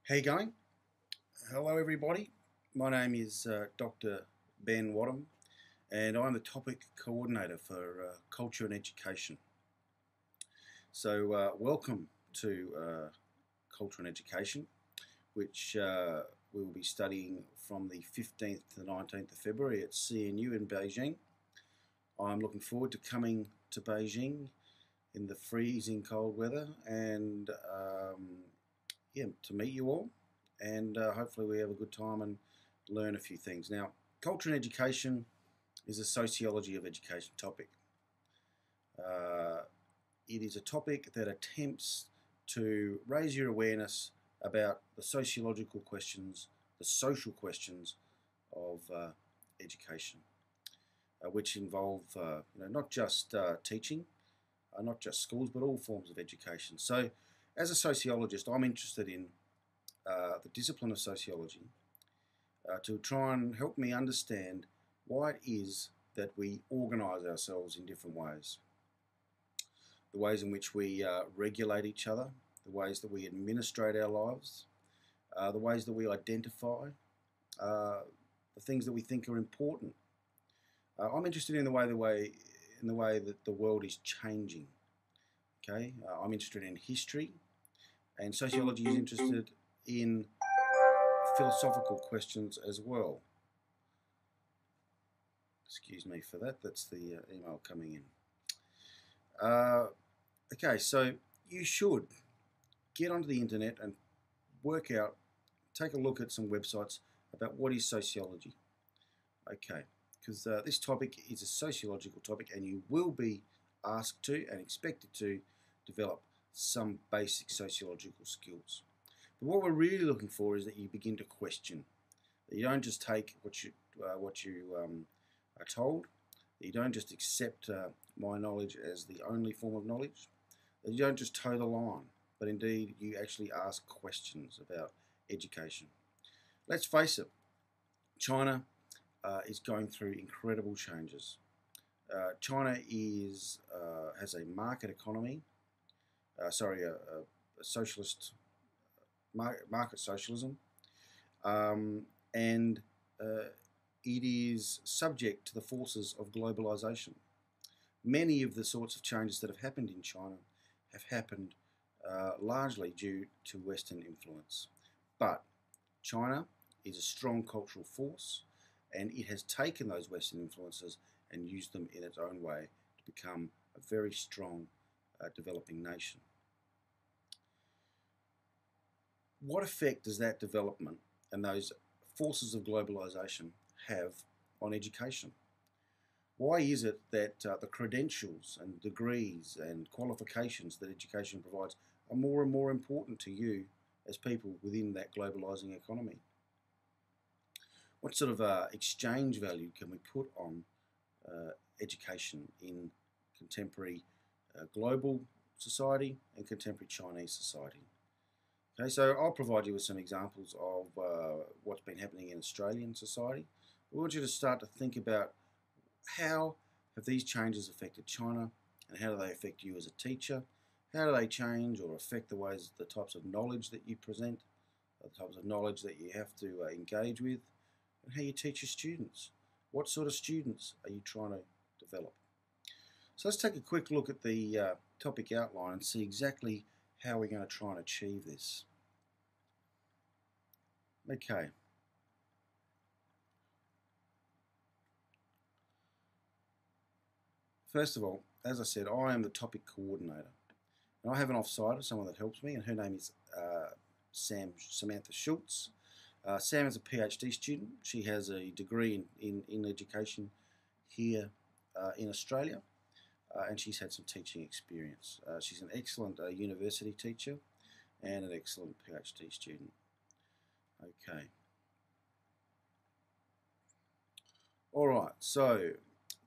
How you going? Hello, everybody. My name is Dr. Ben Wadham, and I'm the topic coordinator for culture and education. So, welcome to culture and education, which we will be studying from the 15th to the 19th of February at CNU in Beijing. I'm looking forward to coming to Beijing in the freezing cold weather and yeah, to meet you all, and hopefully we have a good time and learn a few things. Now, culture and education is a sociology of education topic. Uh, it is a topic that attempts to raise your awareness about the sociological questions, the social questions of education, which involve not just teaching, not just schools, but all forms of education. So, as a sociologist, I'm interested in the discipline of sociology to try and help me understand why it is that we organise ourselves in different ways. The ways in which we regulate each other, the ways that we administrate our lives, the ways that we identify, the things that we think are important. I'm interested in the way that the world is changing. Okay, I'm interested in history, and sociology is interested in philosophical questions as well. Excuse me for that. That's the email coming in. Okay, so you should get onto the internet and work out, take a look at some websites about what is sociology. Okay, because this topic is a sociological topic and you will be asked to and expected to develop some basic sociological skills. But what we're really looking for is that you begin to question. That you don't just take what you are told. That you don't just accept my knowledge as the only form of knowledge. That you don't just toe the line, but indeed you actually ask questions about education. Let's face it, China is going through incredible changes. China has a market economy, a socialist market socialism, and it is subject to the forces of globalization. Many of the sorts of changes that have happened in China have happened largely due to Western influence. But China is a strong cultural force, and it has taken those Western influences and used them in its own way to become a very strong developing nation. What effect does that development and those forces of globalization have on education? Why is it that the credentials and degrees and qualifications that education provides are more and more important to you as people within that globalizing economy? What sort of exchange value can we put on education in contemporary global society and contemporary Chinese society? Okay, so I'll provide you with some examples of what's been happening in Australian society. We want you to start to think about how have these changes affected China, and how do they affect you as a teacher? How do they change or affect the types of knowledge that you present, the types of knowledge that you have to engage with, and how you teach your students? What sort of students are you trying to develop? So let's take a quick look at the topic outline and see exactly how we're going to try and achieve this. Okay. First of all, as I said, I am the topic coordinator. And I have an offsider, someone that helps me, and her name is Samantha Schultz. Sam is a PhD student. She has a degree in education here in Australia, and she's had some teaching experience. She's an excellent university teacher and an excellent PhD student. Okay. All right, so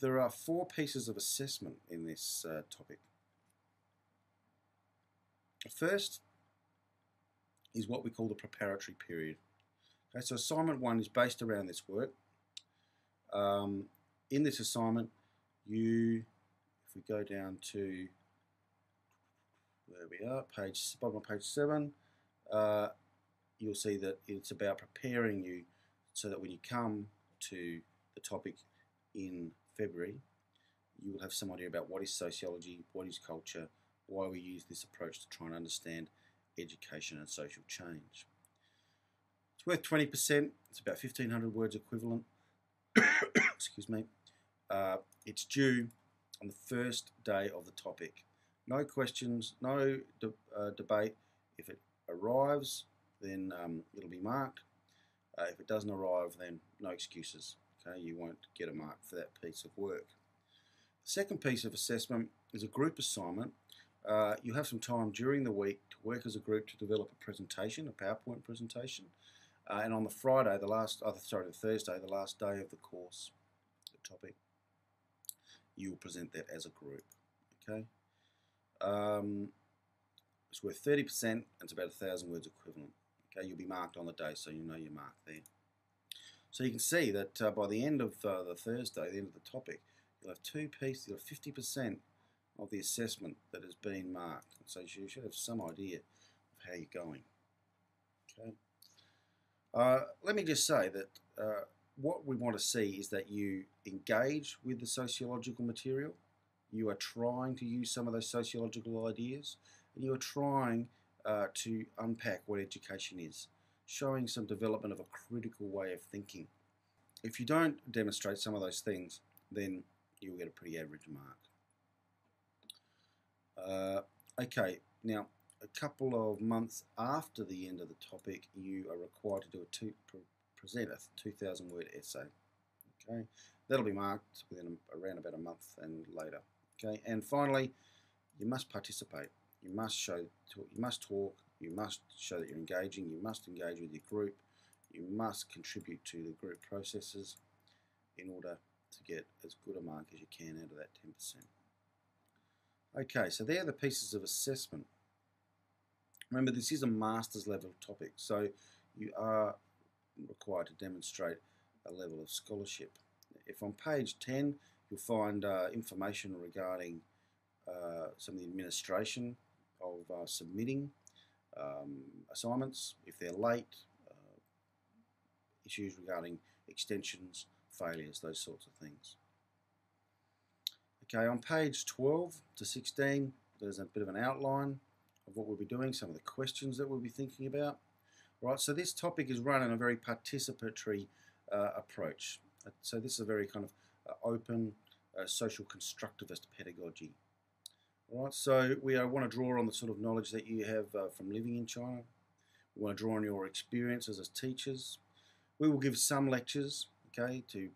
there are 4 pieces of assessment in this topic. First is what we call the preparatory period. Okay, so assignment 1 is based around this work. In this assignment, if we go down to where we are, bottom of page 7, you'll see that it's about preparing you so that when you come to the topic in February, you will have some idea about what is sociology, what is culture, why we use this approach to try and understand education and social change. It's worth 20%. It's about 1,500 words equivalent. Excuse me. It's due on the first day of the topic. No questions, no debate. If it arrives, then it'll be marked. If it doesn't arrive, then no excuses. Okay, you won't get a mark for that piece of work. The second piece of assessment is a group assignment. You have some time during the week to work as a group to develop a presentation, a PowerPoint presentation. And on the Thursday, the last day of the course, the topic, you will present that as a group. Okay. It's worth 30%, and it's about 1,000 words equivalent. Okay, you'll be marked on the day, so you know you're marked there. So you can see that by the end of the Thursday, the end of the topic, you'll have you'll have 50% of the assessment that has been marked. So you should have some idea of how you're going. Okay. Let me just say that what we want to see is that you engage with the sociological material. You are trying to use some of those sociological ideas, and you are trying to unpack what education is, showing some development of a critical way of thinking. If you don't demonstrate some of those things, then you'll get a pretty average mark. Okay, now a couple of months after the end of the topic, you are required to present a 2,000 word essay. Okay, that'll be marked within around about a month and later. Okay, and finally, you must participate. You must talk. You must show that you're engaging. You must engage with your group. You must contribute to the group processes in order to get as good a mark as you can out of that 10%. Okay, so they're the pieces of assessment. Remember, this is a master's level topic, so you are required to demonstrate a level of scholarship. If on page 10, you'll find information regarding some of the administration of submitting assignments, if they're late, issues regarding extensions, failures, those sorts of things. Okay, on page 12 to 16, there's a bit of an outline of what we'll be doing, some of the questions that we'll be thinking about. Right, so this topic is run in a very participatory approach. So this is a very kind of open, social constructivist pedagogy. All right, so we want to draw on the sort of knowledge that you have from living in China. We want to draw on your experiences as teachers. We will give some lectures, okay, to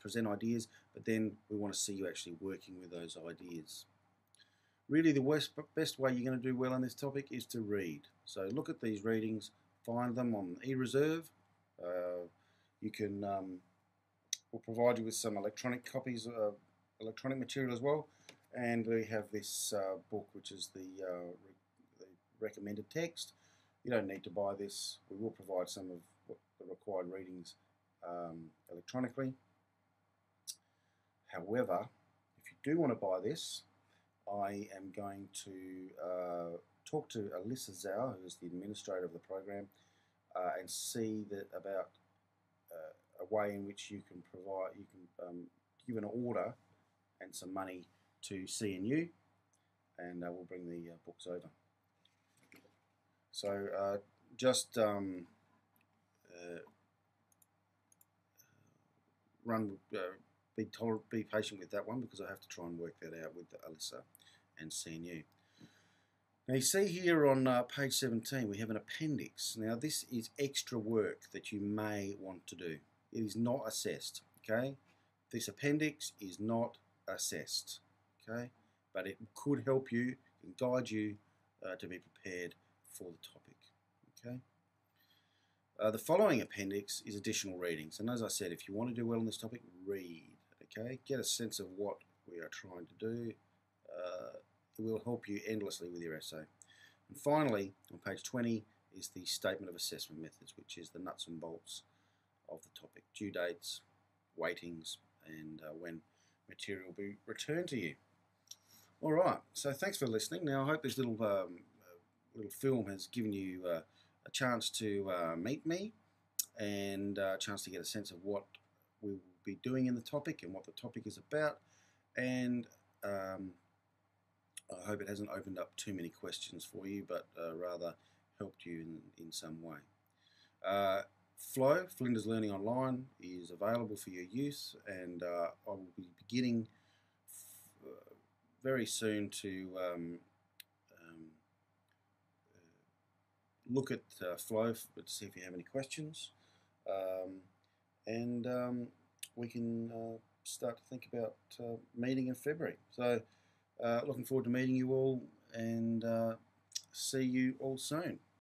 present ideas, but then we want to see you actually working with those ideas. Really, the best way you're going to do well on this topic is to read. So look at these readings, find them on eReserve. You can, we'll provide you with some electronic copies of electronic material as well. And we have this book, which is the recommended text. You don't need to buy this. We will provide some of the required readings electronically. However, if you do want to buy this, I am going to talk to Alyssa Zhao, who is the administrator of the program, and see that about a way in which you can give an order and some money to CNU, and we'll bring the books over. So just be patient with that one, because I have to try and work that out with Alyssa and CNU. Now you see here on page 17 we have an appendix. Now this is extra work that you may want to do. It is not assessed, okay? This appendix is not assessed, okay? But it could help you and guide you to be prepared for the topic, okay? The following appendix is additional readings, and as I said, if you want to do well on this topic, read, okay? Get a sense of what we are trying to do. It will help you endlessly with your essay. And finally, on page 20 is the statement of assessment methods, which is the nuts and bolts of the topic: due dates, weightings, and when material will be returned to you. All right, so thanks for listening. Now I hope this little film has given you a chance to meet me and a chance to get a sense of what we will be doing in the topic and what the topic is about. And I hope it hasn't opened up too many questions for you, but rather helped you in some way. Flow, Flinders Learning Online, is available for your use, and I will be beginning very soon to look at Flow to see if you have any questions, and we can start to think about meeting in February. So looking forward to meeting you all, and see you all soon.